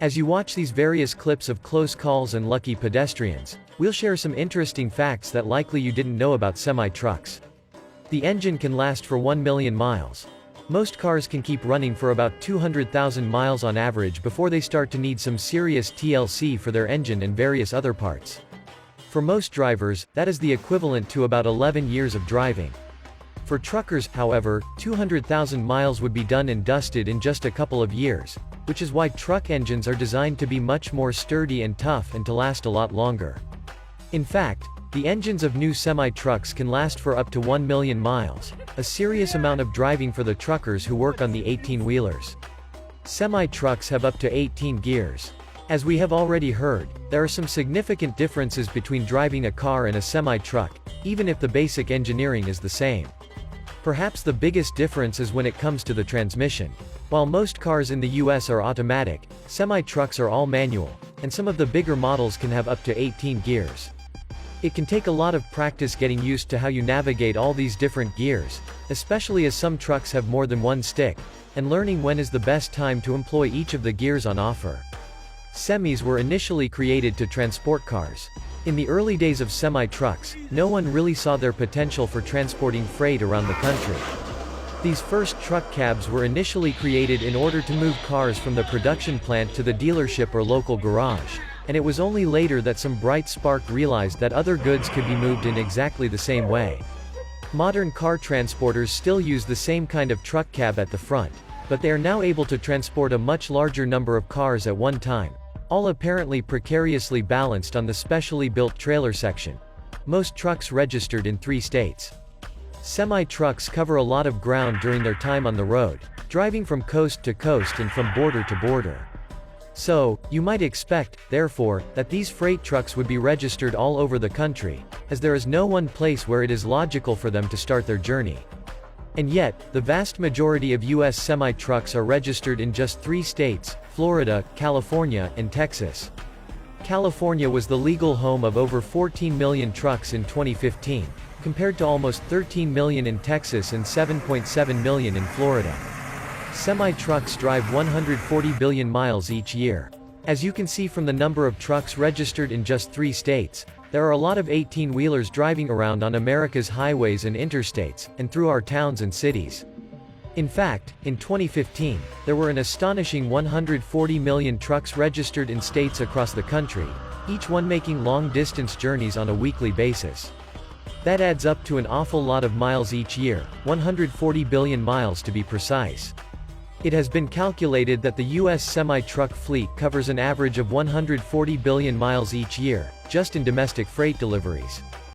As you watch these various clips of close calls and lucky pedestrians, we'll share some interesting facts that likely you didn't know about semi-trucks. The engine can last for 1 million miles. Most cars can keep running for about 200,000 miles on average before they start to need some serious TLC for their engine and various other parts. For most drivers, that is the equivalent to about 11 years of driving. For truckers, however, 200,000 miles would be done and dusted in just a couple of years, which is why truck engines are designed to be much more sturdy and tough and to last a lot longer. In fact, the engines of new semi-trucks can last for up to 1 million miles, a serious amount of driving for the truckers who work on the 18-wheelers. Semi-trucks have up to 18 gears. As we have already heard, there are some significant differences between driving a car and a semi-truck, even if the basic engineering is the same. Perhaps the biggest difference is when it comes to the transmission. While most cars in the US are automatic, semi-trucks are all manual, and some of the bigger models can have up to 18 gears. It can take a lot of practice getting used to how you navigate all these different gears, especially as some trucks have more than one stick, and learning when is the best time to employ each of the gears on offer. Semis were initially created to transport cars. In the early days of semi-trucks, no one really saw their potential for transporting freight around the country. These first truck cabs were initially created in order to move cars from the production plant to the dealership or local garage, and it was only later that some bright spark realized that other goods could be moved in exactly the same way. Modern car transporters still use the same kind of truck cab at the front, but they are now able to transport a much larger number of cars at one time, all apparently precariously balanced on the specially built trailer section. Most trucks registered in 3 states. Semi-trucks cover a lot of ground during their time on the road, driving from coast to coast and from border to border. So, you might expect, therefore, that these freight trucks would be registered all over the country, as there is no one place where it is logical for them to start their journey. And yet, the vast majority of US semi-trucks are registered in just 3 states, Florida, California, and Texas. California was the legal home of over 14 million trucks in 2015, compared to almost 13 million in Texas and 7.7 million in Florida. Semi-trucks drive 140 billion miles each year. As you can see from the number of trucks registered in just 3 states, there are a lot of 18-wheelers driving around on America's highways and interstates, and through our towns and cities. In fact, in 2015, there were an astonishing 140 million trucks registered in states across the country, each one making long-distance journeys on a weekly basis. That adds up to an awful lot of miles each year, 140 billion miles to be precise. It has been calculated that the US semi-truck fleet covers an average of 140 billion miles each year, just in domestic freight deliveries.